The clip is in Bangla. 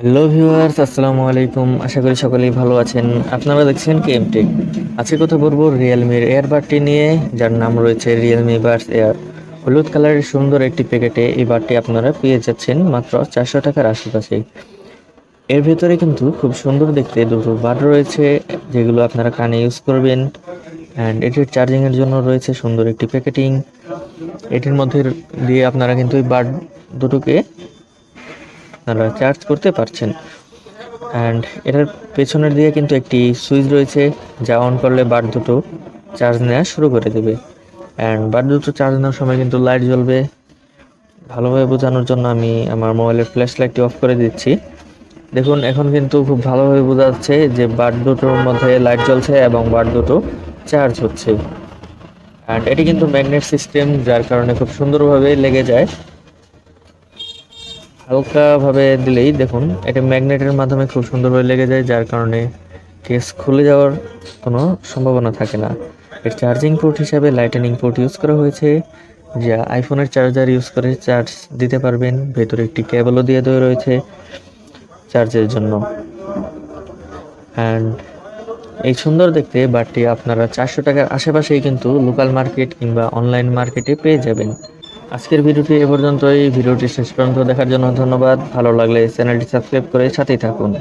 হ্যালো ভিউয়ার্স, আসসালামু আলাইকুম। আশা করি সকলেই ভালো আছেন। আপনারা দেখছেন কেএমটেক। আজকে কথা বলবো রিয়েলমির এয়ারবাডটি নিয়ে, যার নাম রয়েছে রিয়েলমি বাডস এয়ার। হলুদ কালারের সুন্দর একটি প্যাকেটে এই বাডটি আপনারা পেয়ে যাচ্ছেন মাত্র 400 টাকার আশেপাশে। এর ভেতরে কিন্তু খুব সুন্দর দেখতে দুটো বাড রয়েছে, যেগুলো আপনারা কানে ইউজ করবেন। অ্যান্ড এটির চার্জিংয়ের জন্য রয়েছে সুন্দর একটি প্যাকেটিং। এটির মধ্যে দিয়ে আপনারা কিন্তু এই বাড দুটোকে আপনারা চার্জ করতে পারছেন। অ্যান্ড এটার পেছনের দিকে কিন্তু একটি সুইচ রয়েছে, যা অন করলে বাড দুটো চার্জ নেওয়া শুরু করে দেবে। অ্যান্ড বাড দুটো চার্জ নেওয়ার সময় কিন্তু লাইট জ্বলবে। ভালোভাবে বোঝানোর জন্য আমি আমার মোবাইলের ফ্ল্যাশ লাইটটি অফ করে দিচ্ছি। দেখুন, এখন কিন্তু খুব ভালোভাবে বোঝা যাচ্ছে যে বাড দুটোর মধ্যে লাইট জ্বলছে এবং বাড দুটো চার্জ হচ্ছে। অ্যান্ড এটি কিন্তু ম্যাগনেট সিস্টেম, যার কারণে খুব সুন্দরভাবে লেগে যায়। হালকাভাবে দিলেই দেখুন এটা ম্যাগনেটের মাধ্যমে খুব সুন্দরভাবে লেগে যায়, যার কারণে কেস খুলে যাওয়ার কোনো সম্ভাবনা থাকে না। এর চার্জিং পোর্ট হিসাবে লাইটনিং পোর্ট ইউজ করা হয়েছে, যা আইফোনের চার্জার ইউজ করে চার্জ দিতে পারবেন। ভেতরে একটি কেবলও দিয়ে দেওয়া রয়েছে চার্জের জন্য। অ্যান্ড এই সুন্দর দেখতে বাটটি আপনারা 400 টাকার আশেপাশেই কিন্তু লোকাল মার্কেট কিংবা অনলাইন মার্কেটে পেয়ে যাবেন। আজকের ভিডিওটি এ পর্যন্তই। ভিডিওটি শেষ পর্যন্ত দেখার জন্য ধন্যবাদ। ভালো লাগলে চ্যানেলটি সাবস্ক্রাইব করে সাথেই থাকুন।